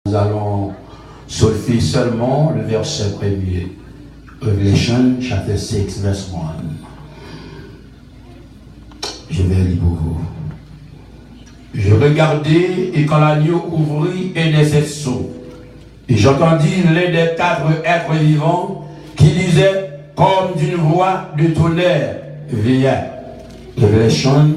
Nous allons solfer seulement le verset premier. Revelation chapter 6 verse 1. Je vais lire pour vous. Je regardai et quand l'agneau ouvrit un des sept sceaux, et j'entendis l'un des quatre êtres vivants qui disait comme d'une voix de tonnerre, viens. Revelation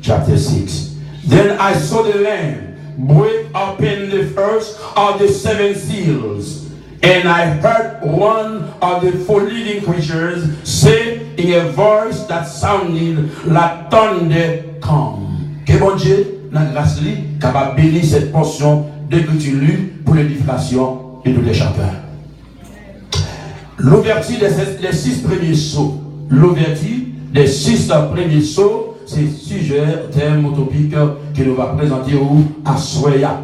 chapter 6. Then I saw the Lamb break open the first of the seven seals, and I heard one of the four living creatures say in a voice that sounded like thunder, come. Que bon Dieu, dans la grâce, capable de bénir cette portion d'écriture lue pour l'édification de tous les chanteurs. L'ouverture des six premiers sceaux. L'ouverture des six premiers sceaux, c'est le sujet, thème utopique que nous va présenter à Soya.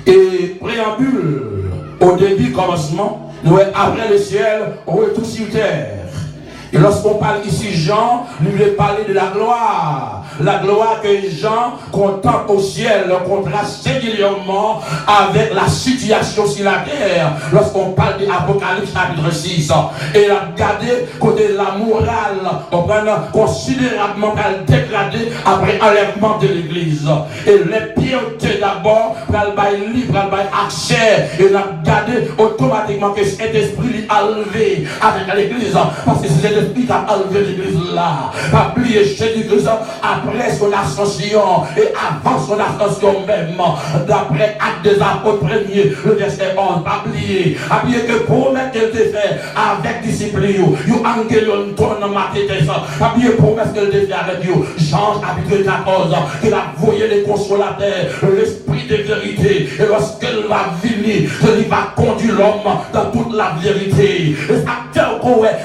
Et préambule, au début, commencement, nous après le ciel, retour sur terre. Et lorsqu'on parle ici, Jean, nous voulons parler de la gloire. La gloire que Jean contemple au ciel, contraste singulièrement avec la situation sur la terre. Lorsqu'on parle de l'Apocalypse chapitre 6. Et la garder côté de la morale, on prend considérablement dégradé après l'enlèvement de l'église. Et les piétés d'abord, pour le livre, pour le accès, et on a gardé automatiquement que cet esprit a levé avec l'église. Parce que c'est l'esprit qui a enlevé l'église là. Pas oublier Jésus-Christ après son ascension et avant son ascension même, d'après Actes des Apôtres 1er, le verset 11, pas oublier que promesse qu'elle te fait avec disciples, you angelion tourne ma tête, pas oublier promesse qu'elle te fait avec you, Jean chapitre 14, qu'il a voyé les consolateurs, l'esprit de vérité, et lorsqu'elle va venir, il va conduire l'homme dans toute la vérité. Et ça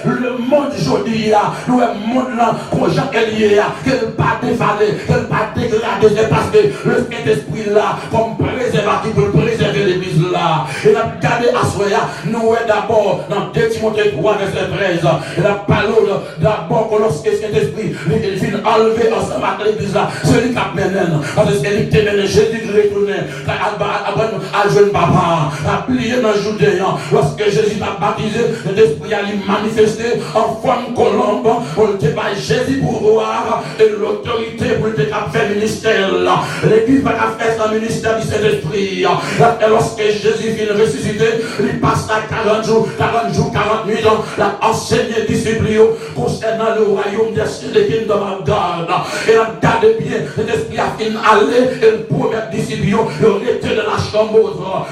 le monde aujourd'hui, nous le monde là, qu'on Jean Elié, qu'elle pas dévaler, qu'elle pas dégrader, c'est parce que le Saint-Esprit là, comme préservatif pour préserver l'église là. Et la garder à Soya, nous d'abord dans 2 Timothée 3 verset 13, et la parole d'abord que lorsque Saint-Esprit il vient enlever ensemble avec l'église là, celui qui a mené, parce que c'est lui qui a mené Jésus qui retourne, à jeune papa, à plier dans le Judéen, lorsque Jésus a baptisé, l'Esprit a manifesté en forme colombe, pour le débat Jésus pour voir et l'autorité pour le faire ministère là. L'église va faire son ministère du Saint-Esprit. Et lorsque Jésus vient ressusciter, il passe à 40 jours, 40 nuits, l'a enseigné disciples concernant le royaume des cieux, le kingdom of God. Et la garde bien, l'Esprit a fini aller et le premier disciple, il était de la chambre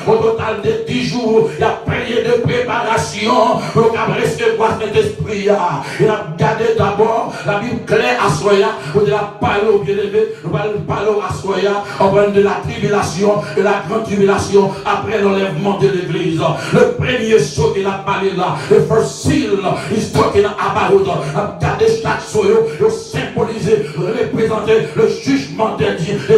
au total de 10 jours, il a prié de préparation pour recevoir cet esprit. Il a gardé d'abord la Bible claire à Soya, où il a parlé au bien-aimé, nous allons parler à Soya, on parle de la tribulation, de la grande tribulation après l'enlèvement de l'église. Le premier sceau qu'il a parlé là, le first seal, is talking about, gardé chaque sceau, il symbolisé, représenté le jugement de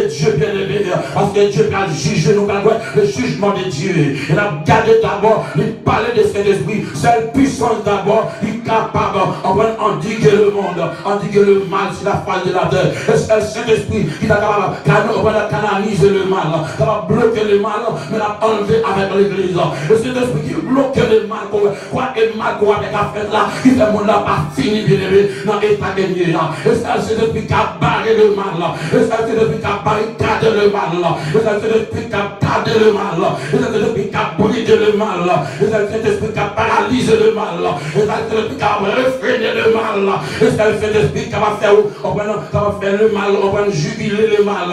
Dieu bien-aimé, parce que Dieu va juger nous, le jugement de Dieu. Il a gardé d'abord, il parlait de cet esprit, cette puissance d'abord, il est capable, on dit que le monde, on dit que le mal, c'est la face de la terre. Et c'est le Saint-Esprit qui est capable de canaliser le mal, qui va bloquer le mal, mais l'a enlevé avec l'église. Et c'est l'esprit qui bloque le mal, quoi que le mal qu'on a fait là, qui fait mon là pas fini, bien aimé, dans l'état gagné. Et c'est l'esprit qui a barré le mal, et c'est l'esprit qui a barricadé le mal, et c'est l'esprit qui a gardé le mal, et c'est l'esprit qui a brisé le mal, et c'est l'esprit qui a paralysé le mal, et c'est l'esprit qui a refréné le mal, et c'est l'esprit qui va faire le mal, on va jubiler le mal,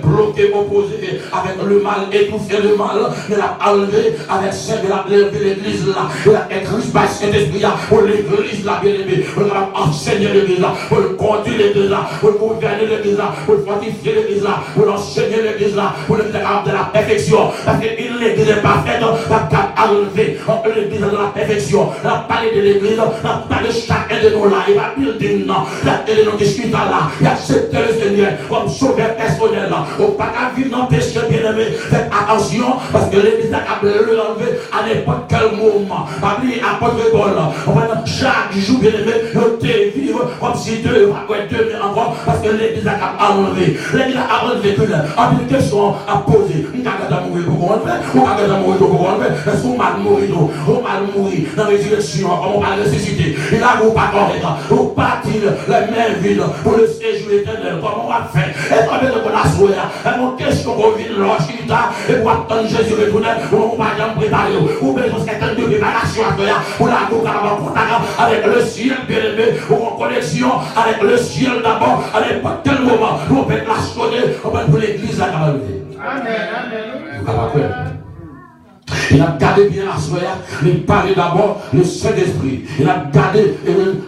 bloquer, opposer avec le mal, étouffer le mal, mais l'a enlevé avec Saint de la l'église là, la église par Saint-Esprit là, pour l'église là, bien aimé, pour enseigner l'église là, pour conduire l'église là, pour gouverner l'église là, pour fortifier l'église là, pour enseigner l'église là, pour le faire de la perfection, parce que l'église est parfaite, la enlever l'église de la perfection, la parler de l'église, Dans chacun de nous là, il va building là, il va nous discuter là, il accepte le Seigneur comme sauveur personnel là. On ne peut pas vivre dans le péché, bien aimé. Faites attention parce que l'église a capable de l'enlever à n'importe quel moment. Parmi apôtre Paul, on va chaque jour, bien aimé, de vivre comme si Dieu va être demain encore parce que l'église a capable d'enlever. L'église a enlevé que là, en une question à poser. On va mourir pour qu'on fait, on va mourir pour qu'on fait. Est-ce qu'on va mourir, on va mourir dans la résurrection, on va ressusciter. Il a vous pas correct, vous partir les mains vides pour le séjour éternel. Comment on va faire? Et quand on a souhaité, et mon question qu'on vit l'orchita, et pour attendre Jésus retourner, on va bien préparer, ou besoin de certaines de préparation à faire, pour la contact avec le ciel bien aimé, ou en connexion avec le ciel d'abord, à n'importe quel moment, nous on peut la sonner, on va pour l'église à Amen. Amen. Il a gardé bien la soirée, il parlait d'abord le Saint-Esprit. Il a gardé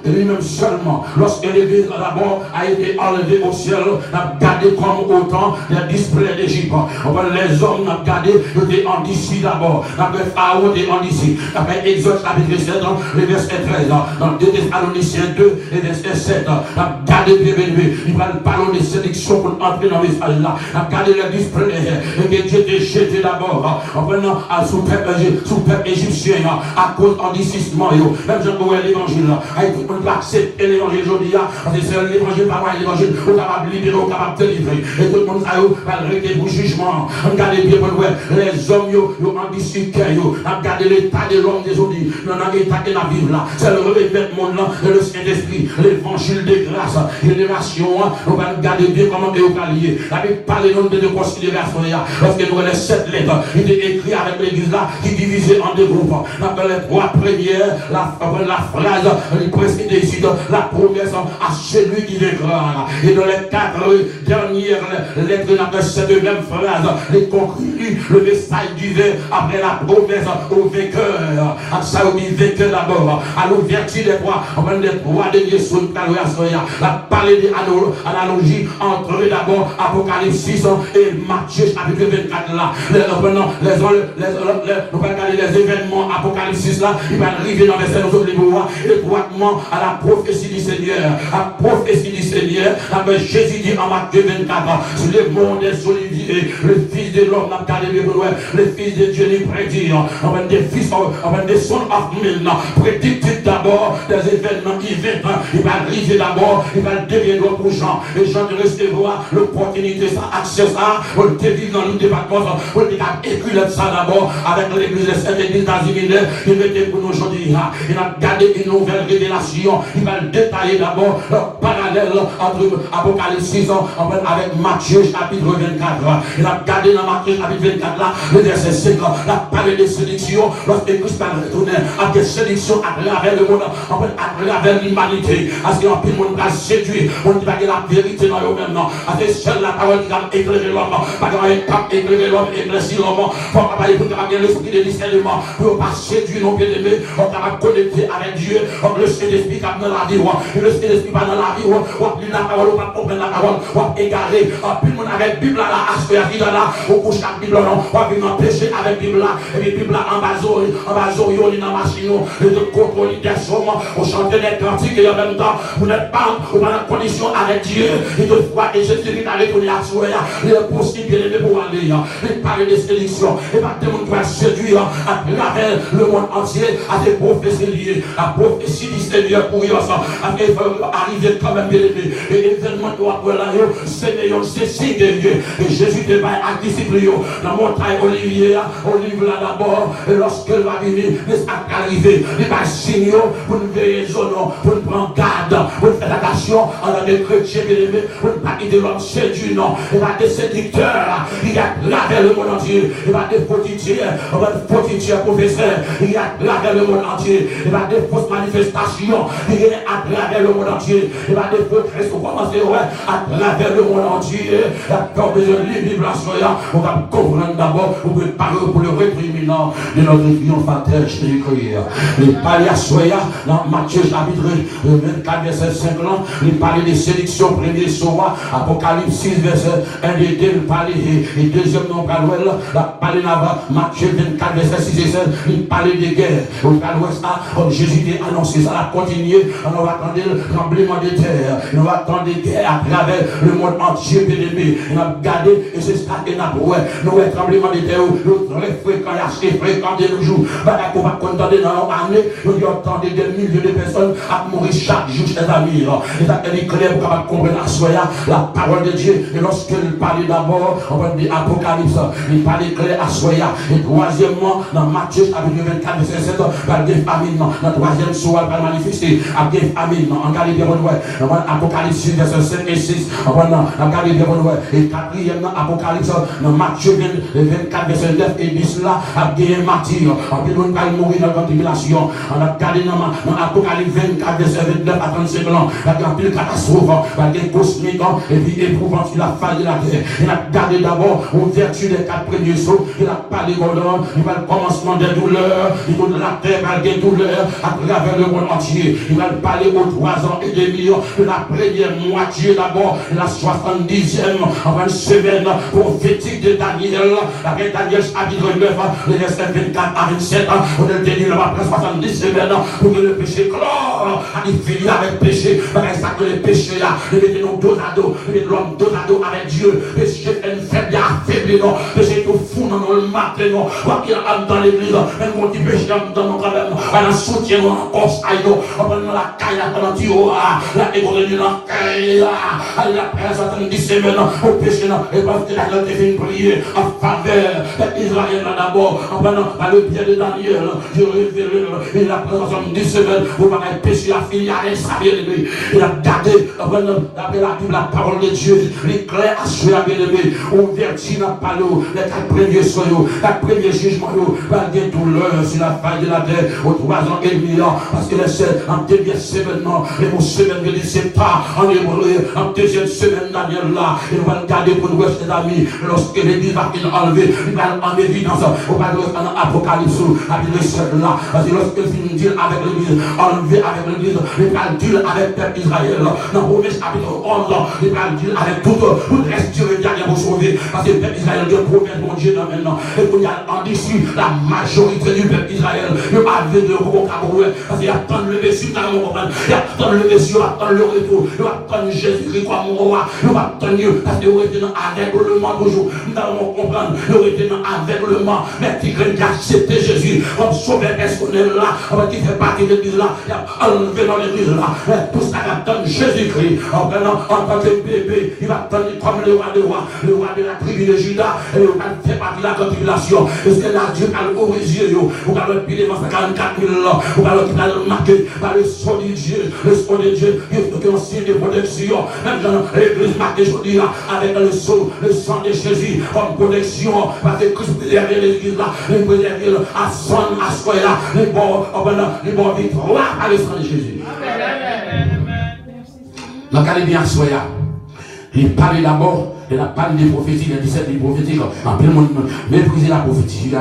lui-même seulement. Lorsque l'église d'abord a été enlevée au ciel, il a gardé comme autant les displays d'Égypte. Les hommes ont gardé, ils étaient en d'ici d'abord. Après Pharaon était en d'ici. Après Exode chapitre 7, le verset 13. Dans 2 Thessaloniciens 2 et verset 7. Il a gardé bien béni. Il va parler de sélection pour entrer dans le message là. Il a gardé les displays et que Dieu était jeté d'abord. En prenant à sous peuple égyptien à cause d'endicissement. Même Jean Noël l'évangile tout le monde va accepter l'évangile aujourd'hui parce que c'est l'évangile pas moi l'évangile on est capable de libérer, on est capable de délivrer et tout le monde va arrêter pour jugement. Regardez bien pour les hommes ont endicissé, regardez l'état de l'homme d'aujourd'hui dans l'état de la vie là, c'est le revêtement là de le Saint-Esprit, l'évangile de grâce, génération, on va regarder bien comment il est lié. La Bible parle de considération parce que nous avons les 7 lettres, il est écrit avec l'église là qui divisait en deux groupes. Dans les 3 premières, la phrase il précède ici la promesse à celui qui vaincra. Et dans les 4 dernières lettres dans cette même phrase, les conclut le message divin après la promesse au vainqueur. Ça veut dire vainqueur d'abord. À l'ouverture des 3, on va des 3 derniers sur le la parler des analogies entre d'abord Apocalypse 6 et Matthieu chapitre 24 là. Nous allons regarder les événements Apocalypse 6 là, il va arriver dans les scènes étroitement à la prophétie du Seigneur. La prophétie du Seigneur, Jésus dit en Matthieu 24, sur le monde des oliviers, le Fils de l'homme, le Fils de Dieu, il prédit, on va des fils, on va des sons of men, prédit d'abord des événements qui viennent, il va arriver d'abord, il va devenir pour Jean, et Jean de recevoir l'opportunité, ça, accès ça, pour le vivre dans le département, pour le écrire ça d'abord, avec l'église de Saint-Église d'Azimine, il mettait pour nous aujourd'hui, il a gardé une nouvelle révélation, il va détailler d'abord le parallèle entre Apocalypse 6 avec Matthieu chapitre 24. Il a gardé dans Matthieu chapitre 24 là, le verset 5, la parole de séduction, lorsque Christ va retourner à des séductions à travers le monde, à travers l'humanité, parce qu'il y a un peu de monde qui a séduit, on dit qu'il y a la vérité dans eux-mêmes, parce que seule la parole qui a éclairé l'homme, parce qu'il y a éclairé l'homme, éclairci l'homme, pour qu'il y ait l'esprit de discernement, pour ne pas séduire nos bien-aimés, on va connecter avec Dieu, le Saint-Esprit qui a dans la vie, le Saint-Esprit pas dans la vie, on va lire la parole, on va comprendre la parole, on va égarer, puis on avec la Bible là, aspect à là, on couche la Bible là, on va venir pécher avec la Bible là, et puis la Bible là en bas, on est dans la machine, et de contrôler des sommes, on chante des cantiques, et en même temps, vous n'êtes pas en condition avec Dieu, et de foi, et Jésus qui a retourné à soi, il est possible de pour aller, il parle de sélection, et pas de monde qui va séduire à travers le monde entier, à des prophéties liées, la prophétie du Seigneur pour eux, il faut arriver quand même bien aimé, et l'événement doit avoir là, Seigneur, c'est signe de Dieu, et Jésus te va à disciple, dans la montagne Olivier, Olive là d'abord, et lorsqu'elle va venir, il va arriver, il va signer pour nous veiller, pour nous prendre garde, pour nous faire attention, en tant que chrétien bien aimé, pour ne pas quitter l'homme séduit, non, il va des séducteurs, il y a lavé le monde entier, il va des fautitiers, professeurs, il y a lavé le monde entier, il va des fausses manifestations, il y a à travers le monde entier, il va des faux Christ, on commence à travers le monde entier, il y a encore besoin de l'ibration, on va comprendre d'abord, on peut parler pour le récriminant de notre triomphateur Jésus-Christ. Il parlait à Soya, dans Matthieu chapitre 24, verset 5, il parlait des sélections, premier soir, Apocalypse 6, verset 1 et 2, il parlait, il deuxièmement, la parler d'avant, Matthieu 24, verset 6 et 7, il parlait de guerre. Au Galouest, Jésus a annoncé ça, a continué. On va attendre le tremblement de terre. On va attendre des guerres à travers le monde entier, bien aimé. On a gardé, et c'est ça qu'on a pour nous, le tremblement de terre, nous très fréquent, assez fréquent de nos jours. On va contenter dans l'année, nous entendons des milliers de personnes à mourir chaque jour, chers amis. Et ça, elle est claire pour comprendre la parole de Dieu. Et lorsqu'il parlait d'abord, on va dire Apocalypse, il parlait clair à Soya. Et troisièmement, dans Matthieu, chapitre 24, verset 7, par des famines, dans le troisième soir, par manifester, à des famines, en Galilée, Apocalypse, verset 7 et 6, en Galilée, et quatrièmement, Apocalypse, dans Matthieu 24, verset 9 et 10, là, à des martyrs, en plus, on va mourir dans la tribulation. On a gardé dans Apocalypse 24, verset 29 à 35 ans, il y a une catastrophe, il y a des cosmiques, et puis éprouvant sur la face de la terre. Il a gardé d'abord aux vertus des 4 premiers sauts, il a parlé d'ordre, il va le commencement des douleurs, il va de la terre, il va des douleurs à travers le monde entier. Il va parler aux 3 ans et demi de la première moitié d'abord, la 70e en une semaine prophétique de Daniel, avec Daniel chapitre 9, les versets 24 à 27, on a tenu après 70 semaines pour que le péché clore, il finit avec le péché, avec ça que le péché là, il met nos dos à dos, il met l'homme dos à dos avec Dieu, péché est faible, il a affaibli, non, péché est au fond dans le matin, non, quoi qu'il âme dans l'église, même quand il péché dans notre travail, on a soutien, on a conseil, on a la caille, on a dit, la économie, la caille, la presse, 70 semaines, au péché, et parce que la Dieu fait une prière en faveur d'Israël d'abord, en prenant le pied de Daniel, je révèle, il a pris 70 semaines, pour pas qu'il péché, la fille, il a gardé, la parole de Dieu, l'éclair à ce bien-aimé, ouverture n'a pas l'eau, les 4 premiers soyaux, 4 premiers jugements, pas de douleur sur la faille de la terre, aux 3 ans et demi, parce que les seuls, en deuxième semaine, les mots semaines de 17 pas, en hébreu, en deuxième semaine, Daniel là, il va le garder pour nous, ses amis, lorsque l'église va enlever, il va en évidence, on va le en Apocalypse, avec les seuls là, parce que lorsque finit de dire avec l'église, enlever avec l'église, il va le dire avec le peuple Israël, dans Romains chapitre 11, il va le dire avec tout le reste de dernier pour sauver, parce que le peuple Israël, Dieu promet mon Dieu maintenant, et qu'on y a en dessous, la majorité du peuple Israël, il va de Rocaroué, parce qu'il attend le Messie, il attend le Messie, il attend le retour, il attend Jésus-Christ comme roi, il attend Dieu, parce qu'il était dans l'aveuglement toujours, nous allons comprendre, il était dans l'aveuglement, mais qui craignent d'accepter Jésus comme sauveur personnel là, qui fait partie de l'église là, il a enlevé dans l'église là, tout ça attend Jésus-Christ, en tant que bébé, il va attendre comme le roi de la tribu de Judas, et il va faire partie de la tribulation, parce que là Dieu a ouvert les yeux, on va le piler dans 44 000 ans, on va le marquer par le son de Dieu, il faut qu'on signe de protection, même dans l'église marquée aujourd'hui avec le sang de Jésus, comme protection, parce que Christ préserve l'église là, il préserve à son, à soi là, les bons victoires à le sang de Jésus. Donc allez bien à soi là. Il parlait d'abord de la parole des prophéties, les 17 des prophétiques. En plein monde, mépriser la prophétie.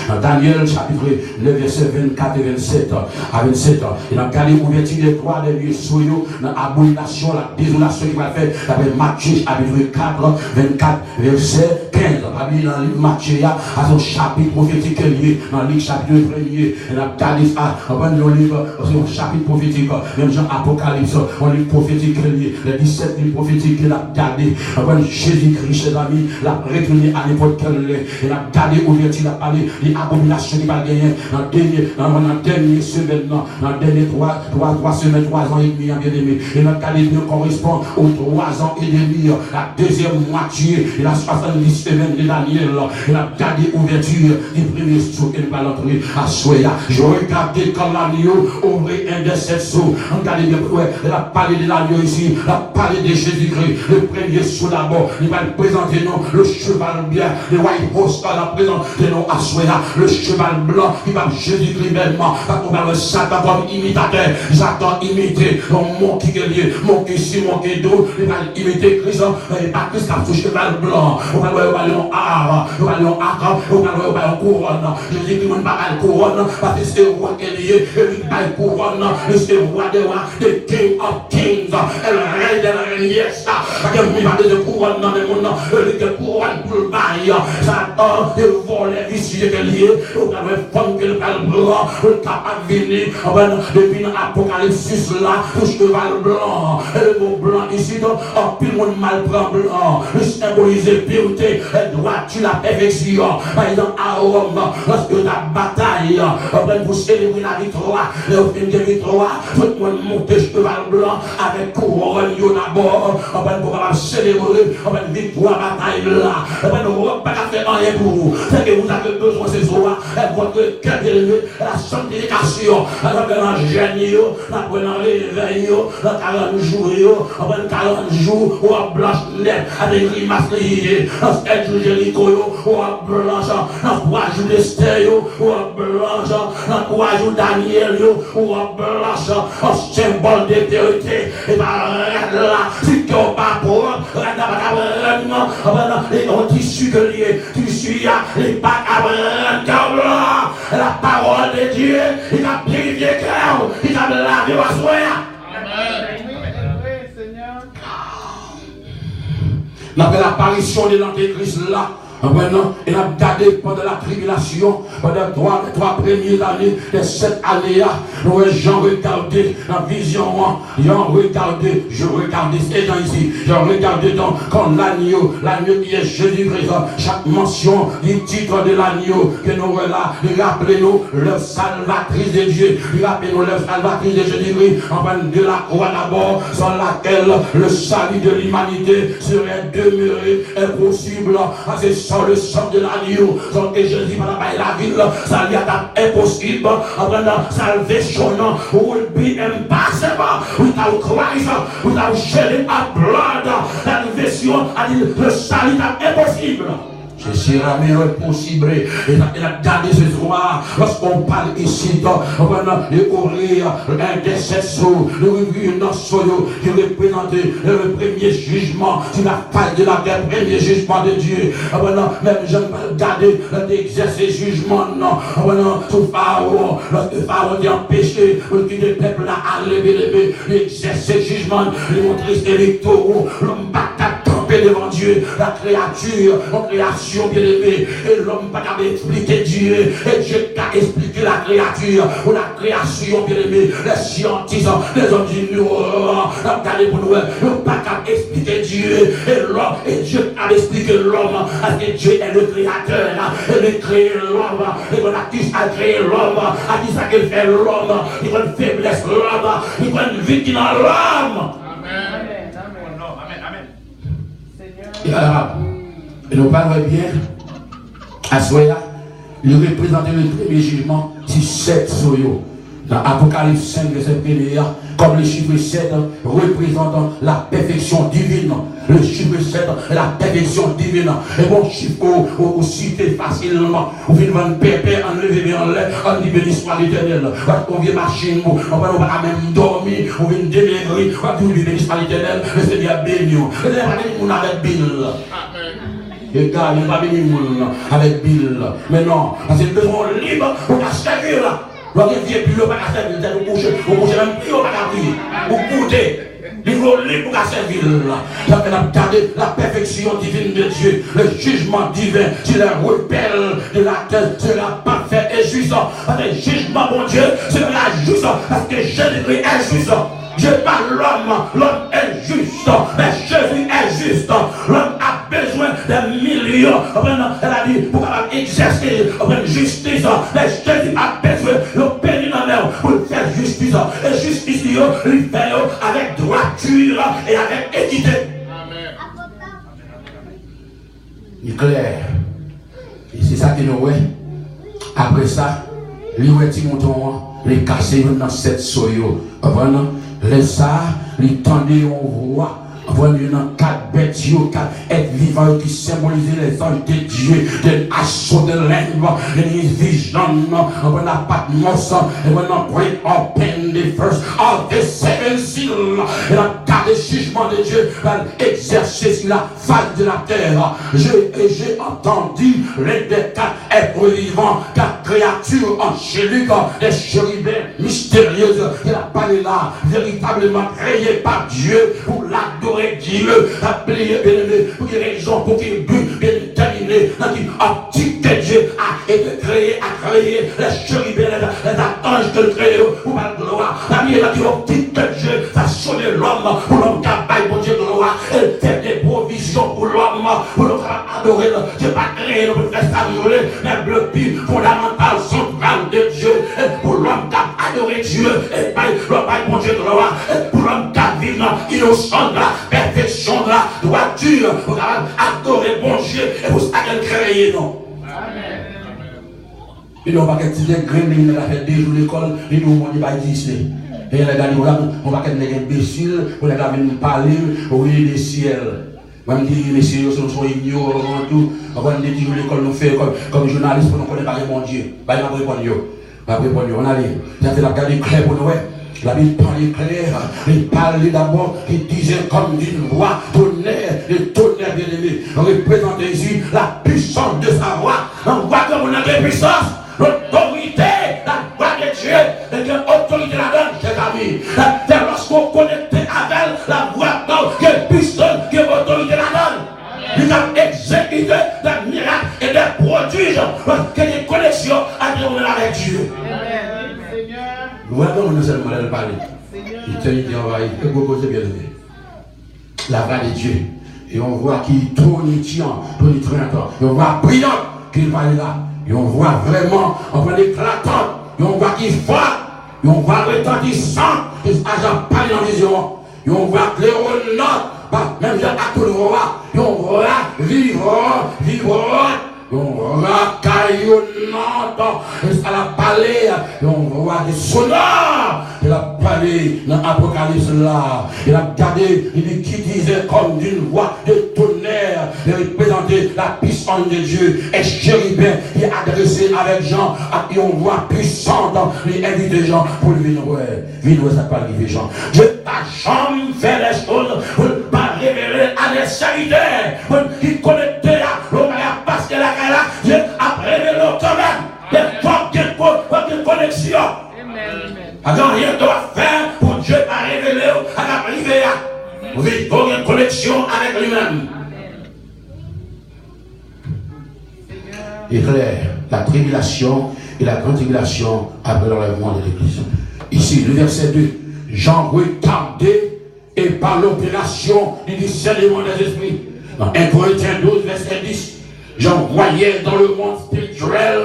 Dans Daniel, chapitre 9, verset 24 et 27. À 27, il a gardé l'ouverture des 3 derniers soyaux, dans l'abomination, la désolation qu'il va faire. Avec Matthieu, chapitre 4, 24, verset 15. Dans le livre Matthieu, à son chapitre prophétique lié, dans le livre chapitre 1er, il a gardé ça, dans le livre, son chapitre prophétique, même Jean Apocalypse, on livre prophétique lié, les 17 livres prophétiques qu'il a gardé. Jésus-Christ, ses amis, l'a retourné à n'importe quelle heure. Il a gardé ouverture, il a parlé des abominations qu'il va gagner dans la dernière semaine, dans les dernières 3 semaines, 3 ans et demi, bien aimé. Il a gardé bien correspond aux 3 ans et demi, la deuxième moitié, et la 70 semaines de Daniel. Il a gardé ouverture du premier saut qu'il va l'entrer à Soya. Je regardais comme l'agneau ouvrir un des 7 sauts. Regardez bien, il a parlé de l'agneau ici, il a parlé de Jésus-Christ, le premier saut là. Il va présenter nous le cheval bien, le white horse va présenter nous à Soya, le cheval blanc qui va Jésus-Christ même, on va le Satan comme imitateur, Satan imité, mon qui est lié, mon qui ici, mon qui d'eau, il va imiter Christ, et pas Christ comme ce cheval blanc, on va ballon art, le ballon art, le ballon couronne. Jésus qui ne pas la couronne, parce que c'est le roi qui est lié, et lui pas couronne, c'est le roi des rois, the King of Kings, et le rey des reines, yes, parce que vous parlez de couronne dans le monde, il est couronne pour le bail, Satan, il vole les vicieux qui est lié, il a le fond que le blanc, le capable de venir, depuis l'Apocalypse là, le cheval blanc, et le mot blanc ici, en pile monde mal prend blanc, le symboliser pureté, et droiture, la perfection, par exemple à Rome, lorsque la bataille, pour célébrer la victoire, et au fin de victoire, tout le monde monte cheval blanc avec couronne d'abord, pour célébrer la victoire, bataille là, on ne va pas faire rien pour vous, c'est que vous avez besoin de ces soirs, votre cœur élevé, la sanctification, la génie, la réveil, la 40 jours, 40 jours, ou à blanche net, avec grimace liée, dans 7 jours Jéricho, ou à blanche, dans 3 jours d'Esther, ou à blanche, dans 3 jours Daniel, ou à blanche, en symbole d'éternité, et par là, si tu n'as pas pour, et on tissu que lié, tissu, les pas à la parole de Dieu, il a purifié cœur, il a lavé à soi. Après l'apparition de l'Antéchrist là, il a gardé pendant la tribulation, pendant 3 premières années, les 7 années, Jean regardait la vision, Jean regardait, je regardais ces gens ici, je regardais quand l'agneau qui est Jésus-Christ, chaque mention du titre de l'agneau que nous là, il rappelez-nous le salvatrice de Dieu, il rappelez-nous le salvatrice de Jésus-Christ, enfin de la croix d'abord, sans laquelle le salut de l'humanité serait demeuré impossible. Sans le sang de l'agneau, sans que Jésus va la ville, ça lui est impossible. Salvation will be impossible without Christ, without shedding of blood. Salvation, le salut est impossible. Je suis ramé impossible. Et a gardé ce soir, lorsqu'on parle ici, de ouvrir un des 7 sceaux, de ouvrir un sceau qui représente le premier jugement sur la face de la terre, le premier jugement de Dieu. Même je ne peux pas garder d'exercer jugement, non. Sous Pharaon, lorsque Pharaon dit empêché, le peuple a levé, d'exercer jugement, les montrer électoraux, l'homme pas devant Dieu, la créature, la création bien aimée, et l'homme pas qu'à expliquer Dieu, et Dieu qu'a expliqué la créature, ou la création bien aimée, les scientifiques, les hommes du noir, regardez pour nous, l'homme pas qu'à expliquer Dieu, et l'homme, et Dieu a expliqué l'homme, parce que Dieu est le créateur, et il crée l'homme, et qu'on a qui a créé l'homme, à qui ça qu'il fait l'homme, il prend une faiblesse l'homme, il prend une vie qui dans l'homme. Et nous parlons bien, à Soya, il représentait le premier jugement sur 7 soyaux. Dans Apocalypse 5, verset 1er, comme le chiffre 7 représentant la perfection divine. Le chiffre 7, la perfection divine. Et bon, chiffre au citer facilement. On vient vendre pépé, enlever en l'air, on dit béni soit l'Éternel. On vient machine, on va même dormir, on vient démêler, on dit béni soit l'Éternel, le Seigneur béni. Et là, on avec Bill. Et gars, il n'y a pas béni avec Bill. Mais non, parce que nous sommes libres pour la servir là. Vous avez dit, puis le pas à servir, vous couchez même plus, vous pas à prier. Vous goûtez. Il faut libre pour servir là. Ça fait garder la perfection divine de Dieu, le jugement divin, c'est le repère de la terre, sera parfait et juste. Parce que le jugement, mon Dieu, sera juste, parce que Jésus-Christ est juste. Je parle l'homme est juste, mais Jésus est juste. L'homme a besoin de millions. Elle a dit pour exercer justice, mais Jésus a besoin de bénir dans l'air pour faire justice. Et justice, il fait avec droiture et avec équité. Amen. Il est clair. Et c'est ça que nous voyons. Après ça, lui, il cassé dans cette soyo. Les ça, les tendez, on voit Voyez dans 4 bêtes, 4 êtres vivants qui symbolisent les anges de Dieu, de assaut de l'âme, de vision, on n'a pas de monstre, et on n'a pas open the first of the 7 seals, et la carte de jugement de Dieu va exercer sur la face de la terre. J'ai entendu les 4 êtres vivants, 4 créatures angéliques, des chérubins mystérieuses, qui a parlé là, véritablement créées par Dieu pour l'adorer Dieu, appelé bien-aimé, pour des raisons, pour qu'il but bien déterminé, dans une optique que Dieu a été créé, a créé les chérubins, les anges que créé pour la gloire. La vie est dans une optique que Dieu a sonné l'homme, pour l'homme qui a baillé pour Dieu gloire, et fait des provisions pour l'homme, pour l'homme adorer. Dieu pas créé pour faire ça violer, mais le but fondamental, central de Dieu, pour l'homme qui a adoré Dieu, et l'homme baillé pour Dieu gloire, pour l'homme qui a vécu innocent de la perfection de la droiture, pour adorer bon Dieu, et pour ça qu'elle crée, non. Il n'y a pas de petits gremlins, il a fait 2 jours d'école, il nous dit pas ici. Et les gars, on va être des imbéciles, pour les gars venir parler, oui, les ciels. Même si les ciels sont ignorants, tout, on va dire que l'école nous fait comme journaliste pour nous connaître pas mon Dieu. Bah, il va répondre, on allait. Ça fait la garde claire pour nous. La Bible parlait clair, il parlait d'abord, il disait comme d'une voix, tonnerre, le tonnerre bien-aimé. On représente ici la puissance de sa voix. On voit comme on a de puissance, l'autorité, la voix de Dieu, et que l'autorité la donne, chers amis. Lorsqu'on connecte avec la voix de Dieu, puissance, que l'autorité la donne. Il a exécuté des miracles et des prodiges, parce qu'il y a une connexion avec Dieu. Nous avons nous seulement le parler. Il tient envahi. La voix de Dieu. Et on voit qu'il tonitient, et on voit brillant qu'il va là. Et on voit vraiment, on voit éclatant. Et on voit qu'il frappe. Et on voit retentissant. Et agent parle dans vision. Et on voit claironnant. Même Jean à tout le roi. Et on voit vivant. On voit caillonnant, et ça l'a parlé, et on voit des sonores, il a parlé dans l'Apocalypse là, il a gardé, il qui disait comme d'une voix de tonnerre, il représentait la puissance de Dieu, et chérubin, il a adressé avec Jean, et on voit puissante, il invite les gens pour le venir, ça peut arriver Jean. Dieu n'a jamais fait les choses pour ne pas révéler à des serviteurs, pour qu'ils connectent à parce que la Dieu a révélé quand même des formes de connexion. Alors rien doit faire pour Dieu à révéler à la privée. Vous vivez une connexion avec lui-même. Et clair, la tribulation et la grande tribulation après l'enlèvement de l'Église. Ici, le verset 2. Jean retardé et par l'opération du discernement des esprits. Dans 1 Corinthiens 12, verset 10. J'en voyais dans le monde spirituel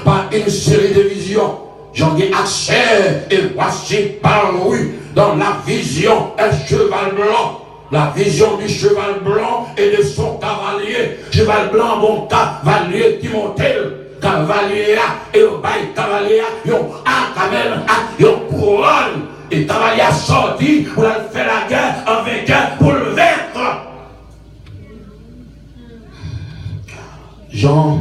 par une série de visions. J'en ai accès et voici paru dans la vision un cheval blanc. La vision du cheval blanc et de son cavalier. Cheval blanc, bon cavalier qui montait. Cavalier et au bail cavalier, yon a camel, yon couronne. Et cavalier a sorti pour faire la guerre avec un pour le vaincre. Jean,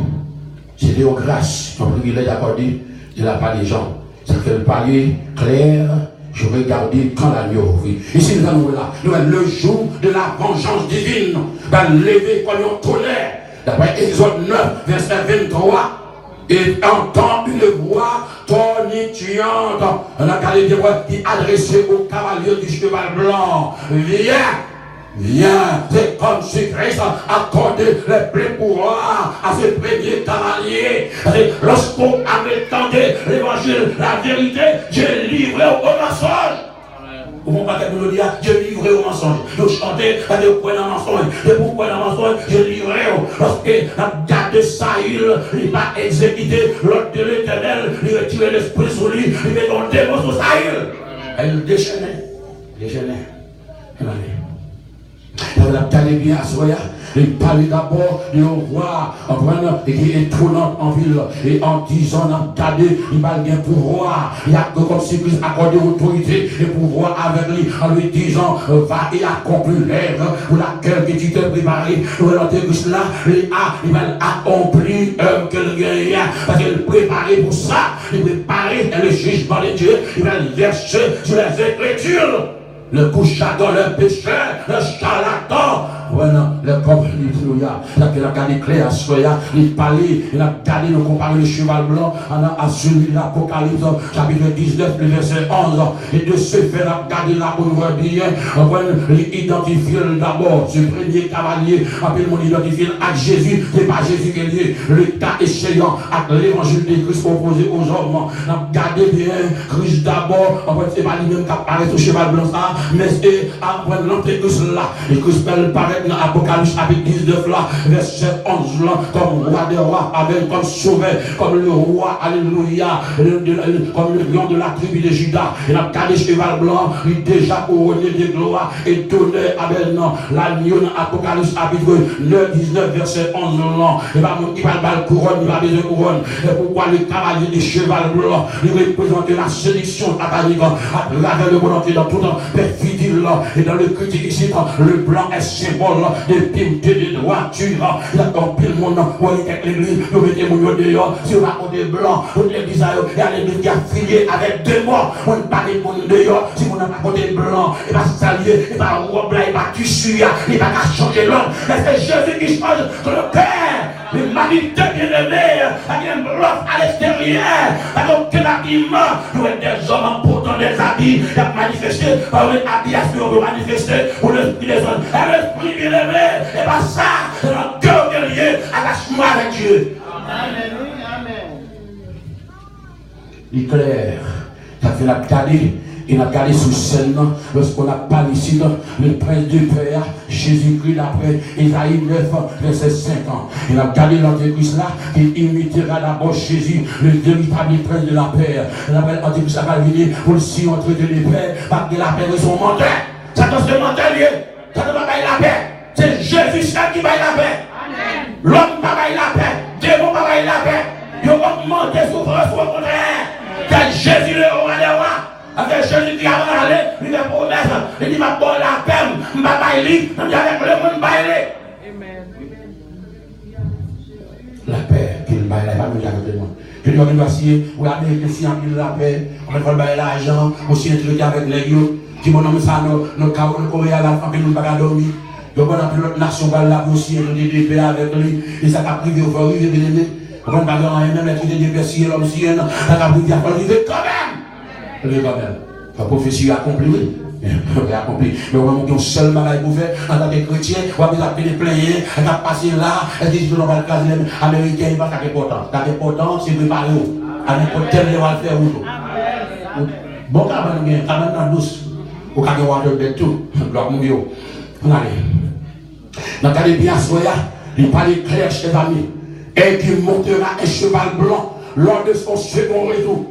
c'était une grâce, un privilège accordé de la part des gens. Ça fait le palier clair, je regardais quand l'agneau ouvrit. Ici, nous allons là, nous avons le jour de la vengeance divine, va lever comme un tonnerre. D'après Exode 9, verset 23, et entend une voix tonitruante, qui adressée au cavalier du cheval blanc. Viens, c'est comme si Christ a accordé les pleins pouvoirs à ce premier cavalier. Lorsqu'on attendait l'évangile, la vérité, Dieu livré au mensonge. Comment pas que nous dire, Dieu livré au mensonge. Nous chantons, pas de quoi dans le mensonge. Et pourquoi dans le mensonge, Dieu livré. Lorsque la date de Saïl, il va exécuter l'ordre de l'Éternel, il retire l'esprit sur lui, il met ton démon sur Saïl. Elle déchaînait. Elle allait bien à Soya, Il parlait d'abord du roi, qui est tournant en ville, et en disant, regardez, il va bien pouvoir, il a comme si Christ accordé autorité et pouvoir avec lui, en lui disant, va et accomplir l'œuvre pour laquelle tu t'es préparé. Christ là, il va accomplir l'œuvre qu'il gagne, parce qu'il est préparé pour ça, il est préparé dans le jugement de Dieu, il va le verser sur les Écritures. Le couchador, le pécheur, le charlatan. Voilà, le corps, alléluia. Là, il a gardé clair à soya, il parlait, il a gardé le comparé le cheval blanc, à celui de l'Apocalypse, chapitre 19, le verset 11. Et de ce fait, il a gardé la bonne voie bien, il identifie d'abord, ce premier cavalier, appelle mon identifié à Jésus, c'est pas Jésus qui est lié, le cas échéant, avec l'évangile de Christ opposé aux hommes. Il a gardé bien, Christ d'abord, en fait, c'est pas lui-même qui apparaît sur cheval blanc, ça, mais c'est après l'antéchrist là, et Christ paraît dans l'Apocalypse chapitre 19 là, verset 11 là, comme roi des rois, avec comme sauveur, comme le roi, alléluia, comme le lion de la tribu de Juda. Il a gardé cheval blanc, il déjà couronné de gloire et donné avec l'agneau dans l'Apocalypse chapitre 9, 19, verset 11 là. Il va le couronne, il va besoin de couronne. Et pourquoi le cavalier de cheval blanc, il représente la sélection satanique à travers le volonté dans tout le perfidie là, et dans le critique ici, le blanc est symbole de pimeté de droiture. Il y a un pile monde où il y a l'église, vous mettez mon dehors, si on a côté blanc, vous l'église, il y a l'église qui a filié avec deux morts, on ne parle pas de dehors, si on n'a pas côté blanc, il va s'allier, il va robe là, il va tissu, il va changer l'homme. Mais c'est Jésus qui change le cœur. L'humanité bien-aimée, il y a un bloc à l'extérieur, avec aucun habillement, nous sommes des hommes en portant des habits, il a manifesté, par une habillation pour manifester pour l'esprit des hommes. Et l'esprit bien-aimé, et pas ça, c'est notre cœur qui est lié à la chemin avec Dieu. Amen. Il est clair, ça fait la cadet. Il a gardé sous scène lorsqu'on a parlé ici, le prince du Père, Jésus-Christ, après Isaïe 9, verset 5 ans. Il a gardé l'antéchrist là, qui imitera d'abord Jésus, le véritable prince de la paix. Il appelle l'antéchrist à venir pour le si entretenir les pères, parce que la paix est son menteur. Ça doit se mentir, ça ne va pas la paix. C'est Jésus seul qui va la paix. L'homme va la paix, Dieu va la paix. Il va augmenter souffrance au contraire. C'est Jésus le roi des rois. Avec Jésus qui a parlé, il a promesse, il dit ma bonne la paix, je vais bailler, je vais avec le monde bailler. La paix, qu'il baille, il va me dire avec le monde. Je dis à l'université, vous avez ici en ville la paix, on va bailler l'argent, aussi introduire avec les yeux, qui m'ont nommé ça, nos Coréens, la femme qui nous va dormir. Donc on a pris l'autre nation, on va là aussi introduire des paix avec lui, et ça a privé au favori, bien aimé. On va parler en même, introduire des paix, si l'homme si ça a privé à privé quand même. La prophétie accomplie, oui. Accompli. Mais on va monter un seul malade pour faire en tant que chrétien, on va appeler les plaignants, on va passer là, et dire que l'on va le caser américain, il va faire important. L'important, c'est préparer où. À n'importe quel on va le faire où. Bon, quand même, dans douce, au cas où on va le tout, bloc mouillé. On allait. Dans le cas de bien soya, il parlait clair chez les amis, et qui montera un cheval blanc lors de son second retour.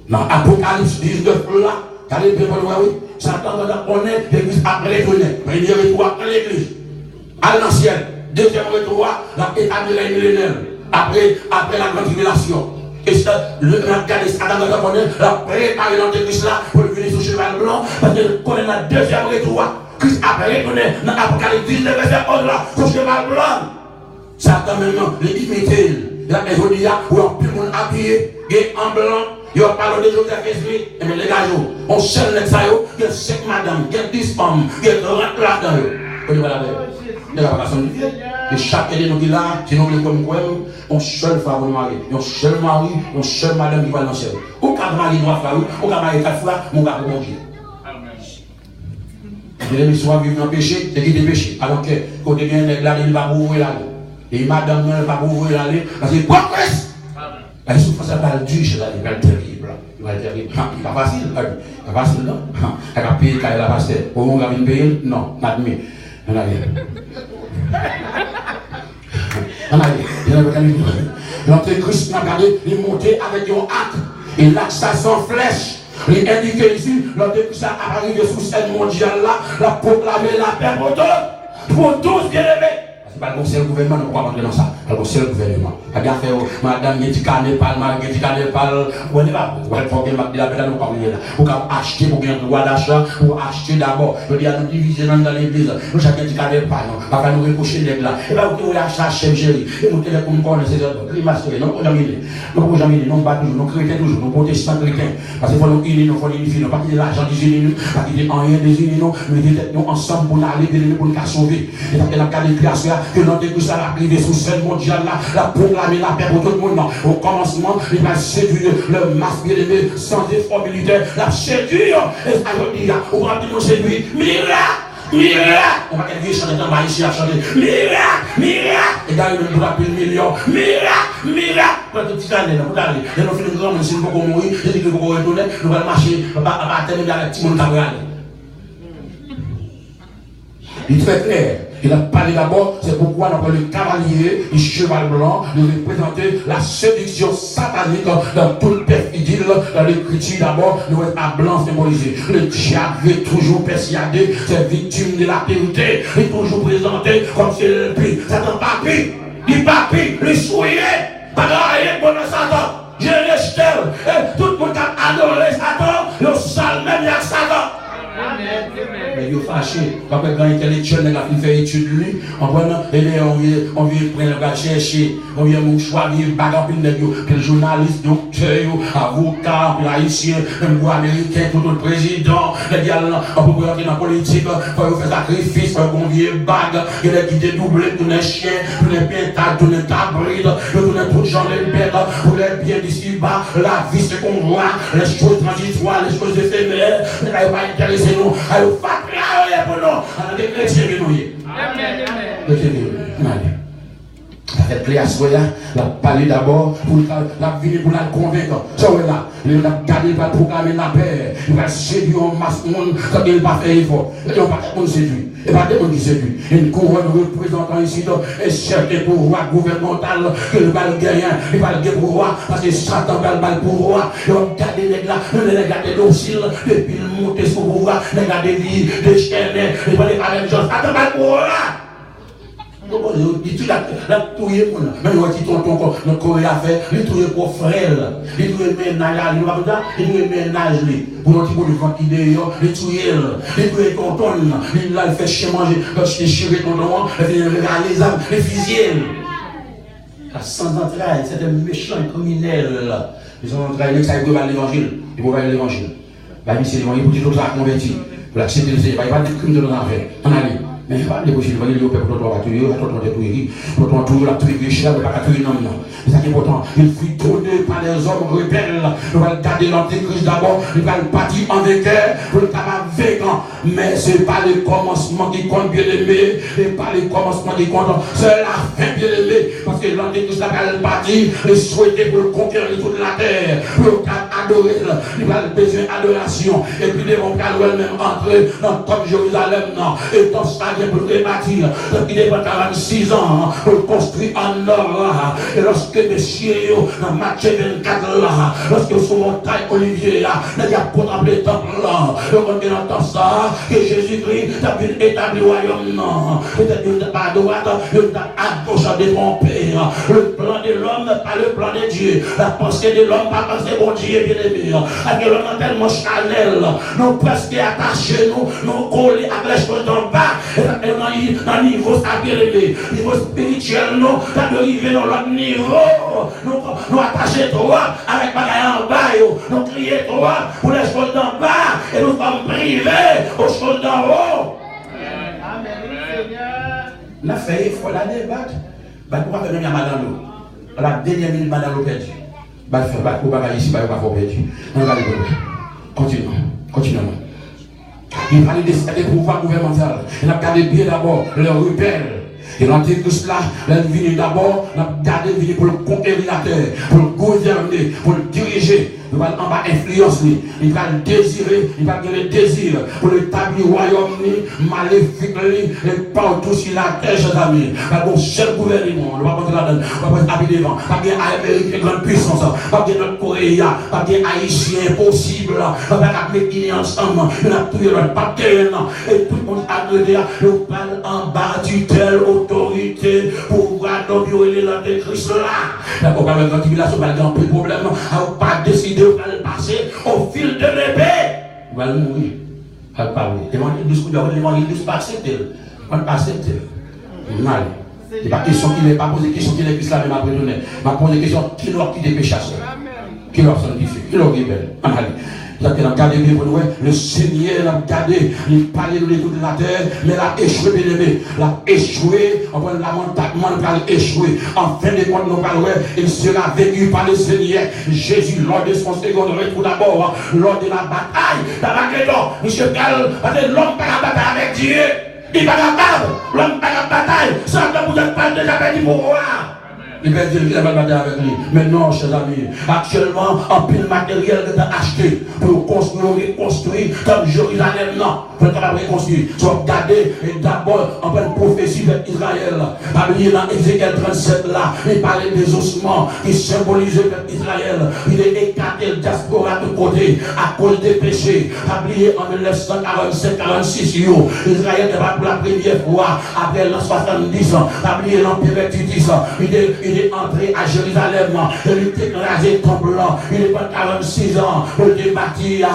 Dans Apocalypse 19 là, quand les people oui, Satan va connaître l'église après les données. Premier retour après l'église. À l'ancienne. Deuxième retour, la état de la millénaire. Après la grande tribulation. Et ça, le Satan va connaître la préparer l'antéchrist là pour venir sur le cheval blanc. Parce qu'il connaît la deuxième retour. Christ après donné dans Apocalypse 19 verset 11 là, sur le cheval blanc. Satan maintenant, l'imité. Il a évolué où on peut habiller, en blanc. Il y a parlé de Joseph Esprit, et bien les gars, on seul les saillots, il y a 5 madames, il y a 10 hommes, il y a 30 là-dedans. Vous voyez la il n'y a pas de chaque année, nous là, si nous voulons comme quoi, on seul femme de mari, on seul mari, on seul madame qui va dans le ciel. Aucun mari doit faire, aucun mari 4 fois, mon gars pour manger. Les émissions vivent dans le péché, c'est qui des péchés. Alors que quand il y a un nègre là, il va ouvrir l'allée. Et madame ne va pas ouvrir l'allée, parce que quoi, la souffrance va être dure chez la vie, elle va être terrible. Il va être terrible. Il va facile, il va facile, non? Elle va payer quand elle a passé. Au moment où elle va payer, non, n'admet. On a rien. L'antéchrist m'a regardé, il est monté avec un arc. Et là, ça sans flèche. Il indiquait ici, l'antéchrist a arrivé sous scène mondiale là, la proclamer la paix pour tous bien aimés. pas le seul gouvernement, nous ne pouvons pas rentrer dans ça. Pas le seul gouvernement. Regardez, madame, il y a du carnaval, madame, il y a du carnaval. Vous ne pouvez pas, vous pouvez pas, nous parler là. Vous pouvez acheter pour gagner un droit d'achat, pour acheter d'abord. Je dis à nous diviser dans l'église. Nous, chacun du carnaval, non. Pas nous reprocher les là. Et bien, vous pouvez acheter à chef géry. Et vous pouvez comme connaître ces autres. Non, nous ne pouvons jamais, nous pas toujours, nous chrétiens toujours, nous protestants chrétiens. Parce qu'il faut nous unir, nous faut unifier, nous pas quitter l'argent des unis, pas quitter en rien des unis, nous mettons nous ensemble pour aller pour nous sauver. Et dans la cadre de création, que notre église va arriver sous scène mondiale, la proclamer la paix pour tout le monde. Au commencement, il va séduire le masque bien aimé sans effort militaire, la séduire. Et ça veut dire, on va nous séduire, miracle. Miracle! On va quelqu'un chanter dans ma ici à chanter. Miracle! Miracle! Et d'ailleurs, nous avons plus de millions. Miracle! Miracle! Pour tout petit année, vous allez. Et nous finissons grand, si nous pouvons mourir, je dis que nous pouvons retourner, nous allons marcher, on va atteindre avec petit monde qui va il est très clair. Il a parlé d'abord, c'est pourquoi on appelle le cavalier, le cheval blanc, de représenter la séduction satanique dans toute perfidie. Dans l'écriture d'abord, nous être à blanc symbolisé. Le diable est toujours persuadé, c'est victime de la vérité. Il est toujours présenté comme si le pire. Satan papi, il papi, le souillé, pas rien pour le Satan. Je l'ai et tout le monde a adoré Satan, le sale même il y a Satan. Mais il est fâché. Parce que quand il est jeune, il a fait étude lui. On vient prendre le gars chercher. On vient mon choix, il y a bagarre, puis le journaliste, docteur, avocat, puis haïtien, même le américain, tout le président. Les gars, on peut rentrer dans la politique, il faut faire sacrifice, il faut qu'on vienne bague, il y a des qui dédoublent, tous les chiens, tous les pétales, tous les tabrides, tous les tout gens, les bêtes, pour les biens d'ici bas, la vie, c'est qu'on voit, les choses transitoires, les choses éphémères, mais là, il va intéresser nous. Alors, faites pour nous. Alors, les chrétiens qui nous y. Amen. Avec Cléas, la parler d'abord pour la venir pour la convaincre. Ça, là, il va garder, va programmer la paix. Il va séduire un masse monde quand il va faire effort. Et on va pas de séduire. Et pas de monde qui séduit. Une couronne représentant ici un certain pouvoir gouvernemental que le bal gagne. Il va le pouvoir parce que Satan va le pouvoir. Il va garder les gars, les garder dociles depuis le monter sur le pouvoir, les garder vie, les chaînes, il va les faire la même chose. Satan va le pouvoir. Il tue la touille pour nous. Même si tonton, notre corps a fait, il tue pour frère, il tue ménage, il tue ménage, pour notre petit vent qui dehors, il tue tonton, il fait chez manger, il chiré tonton, il regarde les âmes, les fusils. Sans entrailles, c'est un méchant criminel. Ils ont entrailles, ça ils peuvent l'évangile, ils peuvent l'évangile. Bah, c'est l'évangile pour dire que ça a converti, pour l'accepter, il n'y a pas de crime de l'enfer. On a dit. Mais il n'y a pas de possible, il y a pour toi, tu es pour toi, toujours la tuer, cher, mais pas la tuer, non. C'est ça qui est important. Il fut tourné par les hommes rebelles. Nous allons garder l'antéchrist d'abord, nous allons partir en vainqueur, pour le tabac vaincant. Mais ce n'est pas le commencement qui compte, bien aimé, ce n'est pas le commencement qui compte, c'est la fin, bien aimé. Parce que l'antéchrist va partir et souhaiter pour le conquérir toute la terre, pour adorer, il va besoin d'adoration. Et puis, les vont même entrer dans le top Jérusalem, et dans ça, pour le bâtir, il est 46 ans pour construire en or. Et lorsque messieurs, dans Matthieu 24 là, lorsque sur montagne Olivier là, il a contemplé le temple là, on entend ça, que Jésus-Christ a pu établir le royaume, non. Peut-être qu'il n'a pas à droite, il n'a pas à gauche à détromper. Le plan de l'homme, pas le plan de Dieu. La pensée de l'homme, pas pensée de Dieu, bien aimé. Avec l'homme tellement charnel, nous presque attachés, nous collés avec les choses d'en bas. Dans le niveau stabilité, niveau spirituel, nous arriver dans l'autre niveau. Nous attacher toi avec bagaille en bas, nous crier toi pour les choses d'en bas et nous sommes privés aux choses d'en haut. Amen. La fait, il faut la débattre. Pourquoi faire même à madame l'eau? La dernière minute, madame l'eau perdu. Pour bagaille ici, pas perdu. Continuons. Il parlait des pouvoirs gouvernementaux. Il a gardé bien d'abord le rebelle. Et l'antéchrist là, il vient d'abord, il a gardé pour le conquérir la terre, pour le gouverner, pour le diriger diriger, il va en bas influencer, il va désirer, il va donner le désir pour établir le royaume maléfique et partout sur la terre, chers amis. Pas bon seul gouvernement, on va pas là-dedans, on va pas habiter devant, pas bien Amérique, grande puissance, pas bien notre Corée, pas bien Haïtien, impossible, pas bien mettre ensemble, on a tout le paquet, et tout le monde a donné, on parle en bas du tel autorité pour voir donc l'ordre de Christ là. D'accord, quand même, quand il a ce pas de problème, on pas décider de passer au fil de l'épée. Il va mourir. Il va parler. L'évangile ne pas accepter. On ne pas accepter. Mal. Il n'y a pas question qu'il n'est pas posé question qu'il est Christ là même après donner. Il va poser question qui leur qui des pécheurs. Qui leur sanctifie. Qui leur rebelle. Le Seigneur a gardé, il parlait de l'écoute de la terre, mais il a échoué, bien aimé. Il a échoué, on va lamentablement échouer. En fin de compte, nous parlons, il sera vécu par le Seigneur Jésus lors de son second retour d'abord, lors de la bataille. Dans la monsieur Gal, l'homme par la bataille avec Dieu. Il va capable, l'homme par la bataille, sans que vous n'êtes pas déjà perdu pour moi. Il va dire qu'il va battre avec lui. Mais non, chers amis, actuellement, un pile matériel que tu as acheté pour construire, reconstruire comme Jérusalem, non. Pour que tu as reconstruit. Tu vas regarder d'abord en pleine prophétie d'Israël. Parmi dans Ézéchiel 37 là, il parlait des ossements qui symbolisaient Israël. Il est écarté le diaspora de côté à cause des péchés. Oublié en 1947-46, Israël n'est pas pour la première fois après l'an 70 ans. Oublié l'empire Titus. Il est entré à Jérusalem, il est écrasé le temple, il est pas 46 ans, il est bâti, il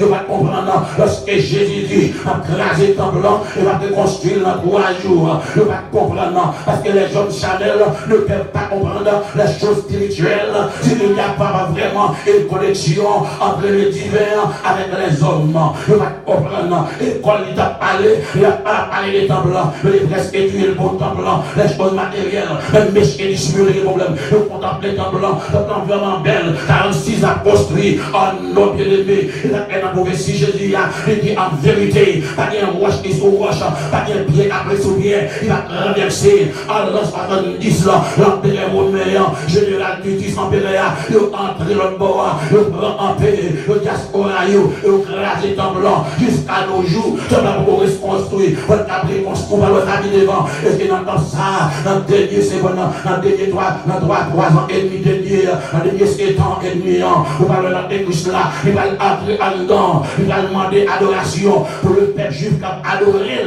va comprendre lorsque Jésus dit, écraser le temple, il va reconstruire dans 3 jours, il va comprendre, parce que les hommes charnels ne peuvent pas comprendre les choses spirituelles, s'il n'y a pas vraiment une connexion entre le divin avec les hommes, il va comprendre, et quand il a parlé, il n'a pas parlé des temples, mais il reste étudié le bon temple, les choses matérielles, même dissimuler les problèmes, de contempler dans blanc, vraiment belle, 46 a construit en nos bien-aimés, il a fait la prophétie, Jésus a dit en vérité, pas de roche qui sous roche, pas de pied après sous pied, il va renverser en l'an 70, l'empire romain, général Titus, empire, il a entré l'autre bord, il prend en paix, le diaspora, il a crasé dans blanc, jusqu'à nos jours, ça va pour reconstruire, votre abri construit, votre habit devant, est-ce qu'il entend ça, dans le dernier seconde, dans le dernier 3 ans et demi, dans le dernier 7 ans et demi, vous parlez de Christ là, il va entrer en dedans, il va demander adoration pour le peuple juif qui a adoré.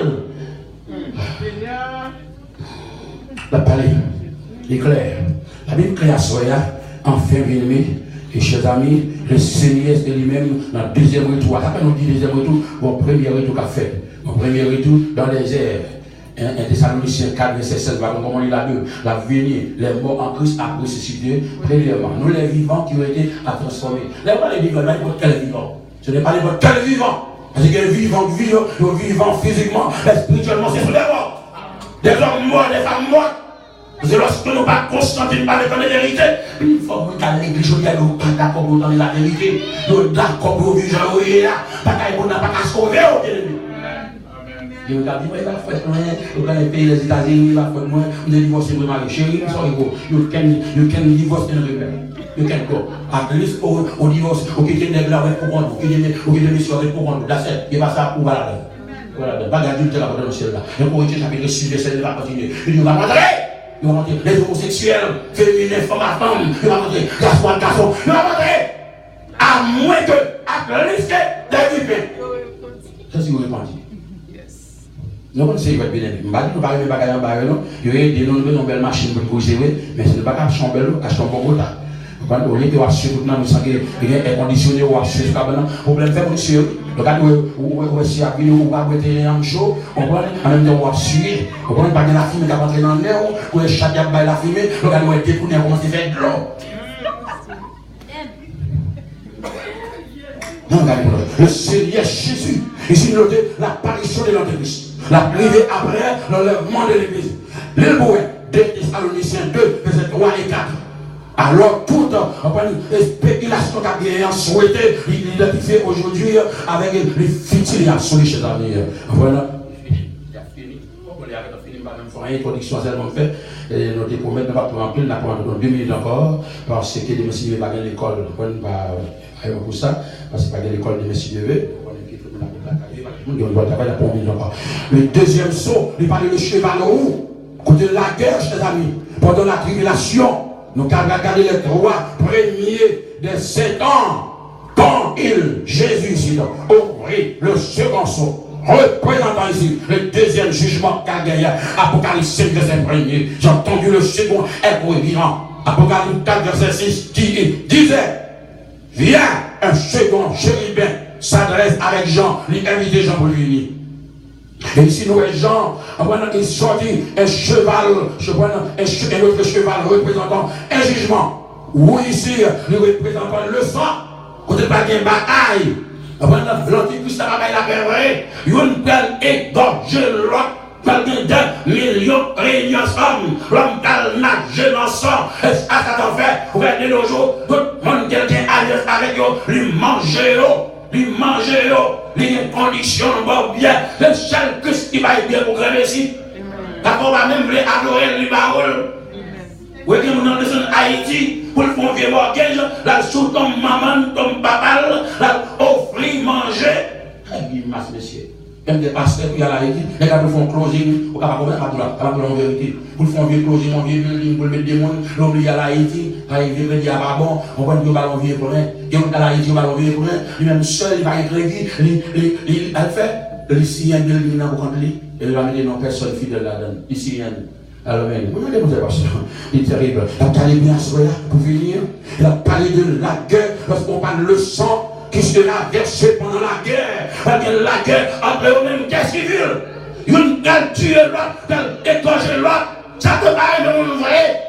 La palais, l'éclair, la Bible création, enfin bien aimé, et chers amis, le Seigneur est lui-même dans le deuxième retour. Ça nous dit deuxième retour, mon premier retour qu'a fait, mon premier retour dans les airs. Un Thessaloniciens 4, verset 7, comment il a dit, la venue, les morts en Christ a ressuscité, premièrement. Nous les vivants qui ont été transformés. Les vivants, mais quel vivant? Ce n'est pas les morts, quel vivant? Parce que les vivants vivants physiquement, spirituellement, c'est sur les morts. Des hommes morts, des femmes mortes. C'est lorsque nous ne sommes pas conscients de parler de la vérité, il faut que l'église soit d'accord pour donner la vérité. Nous sommes d'accord pour vivre dans le monde, parce qu'on n'a pas qu'à sauver. Il m'a dit, il va faire moi, dans les pays des États-Unis, il va faire moi, on est divorcé de mari. Chérie, you can divorce in rebel. You can go. At least au divorce, au qui est nègre avec pour prendre, au qui est démission avec pour prendre. That's it. Il va ça pour voilà. Voilà, bagage adulte là dans le ciel là. Et pour Corinthiens chapitre 6, verset 9 va continuer. Il va rentrer. Il va rentrer les homosexuels, féminins, femmes à femmes. Il va rentrer garçon à garçon. Il va rentrer. À moins que, à risque d'équiper. Ça c'est vous répondez. Nous ne savons pas bien. Nous ne parlons pas de bagages en barre, il y a des nouvelles machines pour courir, mais ce n'est pas qu'à chambre, à chambre bon temps. Quand on est à suivre, nous savons qu'il y a un conditionné ou à suivre, problème fait monsieur. Le cas où si à venir ou pas être en chaud, on prend en même temps on va suivre, on prend pas de la fumée qui va rentrer dans le nez, ou un chat qui va la fumée, le cas où on est détourné, on commence à faire de l'eau. Non, le Seigneur Jésus, ici nous notons l'apparition de l'Antéchrist. La privée après l'enlèvement de l'église. L'Hébreu, 2 Thessaloniciens 2, verset 3 et 4. Alors, toute spéculation qu'a souhaité l'identifier aujourd'hui avec les futilations chez l'avenir. Voilà. Il a fini. On peut aller avec la fin, pas même faire une introduction seulement fait. nous te promettons, nous ne pouvons pas remplir, nous avons 2 minutes encore, parce que les messieurs ne pas à l'école, pour ça, parce que pas à l'école des messieurs le deuxième saut, il parle de cheval roux, côté de la guerre, chers amis, pendant la tribulation, nous avons regardé les 3 premiers des 7 ans, quand Jésus ouvrit le second saut, représentant ici le deuxième jugement qu'a gagné, Apocalypse 5, verset 1er, j'ai entendu le second écho vivant, Apocalypse 4, verset 6, qui disait, viens, un second chérubin s'adresse avec Jean, lui inviter Jean pour lui venir. Et ici, nous, Jean, il sortit un cheval, un autre cheval représentant un jugement. Ou ici, nous représentons le sang, côté pas de bataille. L'Antichrist a pas la paix, il peut égorger l'autre. Quelqu'un de millions de réunions hommes, l'homme qui nage dans le sang, et ça t'en fait, vous venez nos jours, tout le monde quelqu'un alliance avec eux, lui manger les conditions vont bien, le seul Christ qui va être bien pour créer ici. D'accord, on va même adorer les paroles. Vous voyez, nous sommes en Haïti, pour le faire vieux mortgage, là, sous ton maman, ton papa, là, offrir, manger. Très bien, monsieur. Même des pasteurs qui sont à Haïti, les gars font closing, ou capable en vérité. Pour faire un vieux closing, un vieux building, pour mettre des gens, l'homme qui est à Haïti, il vient dire ah bon, on va dire ballon vieux pour rien. Il est à Haïti, ballon vieux pour rien. Lui-même seul, il va être crédit, il fait, les Syriens, il n'a pas contre lui, et il va mettre une personne fidèle là-dedans, les Syriens. Alors, vous regardez mon pasteur, il est terrible. Il a parlé bien pour finir, il a parlé de la guerre, lorsqu'on parle le sang qui sera versé pendant la guerre. Parce que la guerre entre eux-mêmes, guerre civile. Une telle tuer l'autre, telle égorger l'autre. Ça ne peut pas aimer mon vrai.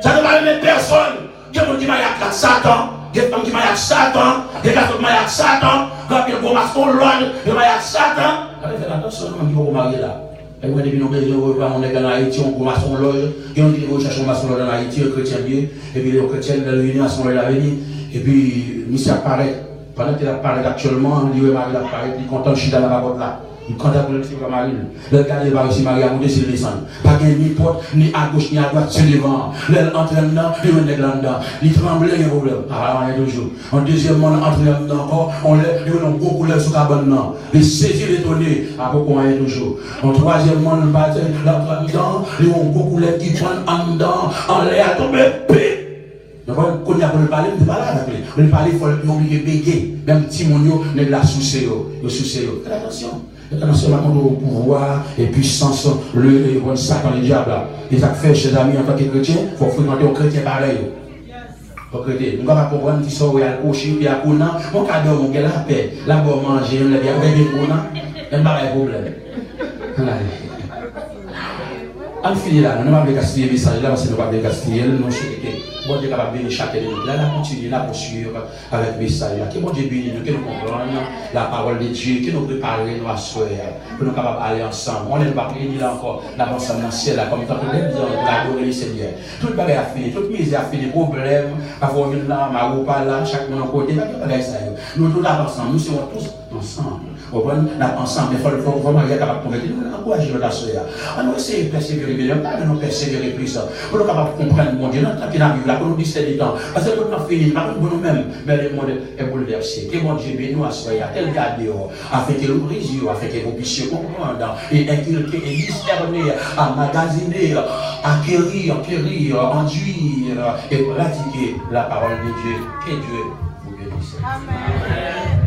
Ça ne peut pas aimer personne. Il y a des gens qui maillent Satan, il y a des femmes qui maillent Satan, il y a des garçons qui maillent Satan, quand il y a des maçons l'ordre, il y a Satan. Faites attention, on dit qu'on va marier là. Et moi, depuis nous, on est en Haïti, on commence à loge, et on dit qu'on cherche un maçon en Haïti, un chrétien bien, et puis les chrétiens de l'Union, à son la venir, et puis, monsieur apparaît, pendant qu'il apparaît actuellement, il apparaît, il est content de chier dans la babotte là. Il contacte le petit Marine. Le gars va aussi Marie à monter sur le descendre. Pas ni porte, ni à gauche, ni à droite, sur le vent. L'elle entraîne là, il y a un là. Il tremble, il y a un problème. Ah, il y a toujours. En deuxièmement, on entraîne encore, on lève, il y a un gros couleur sur la cabane là. Il saisit les tonnées, à beaucoup, il y a toujours. En troisièmement, on bat l'entraîne dedans, il y a un gros couleur qui prend en dedans, en l'air, tombe, pip. Donc, quand on a parlé, on ne parle pas avec lui. On parle, il faut oublier béguer. Même si mon yo n'est pas sous-séo. Faites attention. Attention au pouvoir et puissance, le Satan, le diable. Et ça fait, chers amis, en tant que chrétien, il faut fréquenter un chrétien pareil. Nous ne pouvons pas comprendre qui sont au chien, puis à Kona, mon cadeau, mon gars, la paix, la bonne manger, on l'a bien, on l'a Kona, il n'y a pas de problème. On finit là, nous ne pouvons pas gaspiller le message là, parce que nous ne pouvons pas gaspiller, nous bon Dieu capable de bénir chacun de nous. Là, on continue, là, poursuivre avec le message. Que bon Dieu bénisse nous, que nous comprenions la parole de Dieu, que nous préparions nos assoeurs, que nous capables d'aller ensemble. On ne va pas réunir là encore, là, ensemble dans le ciel, là, comme étant que nous adorer le Seigneur. Tout le bagage a fini, toute misère a fini, problème, avoir une là, ma ou pas là, chaque monde en côté, nous tous là ensemble, nous serons tous ensemble. Ensemble, il faut vraiment être capable de convaincre, nous encourager notre assoeur. On va essayer de persévérer, pas de nous persévérer plus, pour nous capables de comprendre mon Dieu, tant qu'il arrive là, pour nous discerner les temps. Parce que nous avons fini, pour nous-mêmes, mais le monde est bouleversé. Que mon Dieu bénisse nous assoyer, tel garde dehors, afin que nous brisions, afin que nous puissions comprendre et inculquer et discerner, emmagasiner, acquérir, enduire et pratiquer la parole de Dieu. Que Dieu vous bénisse. Amen.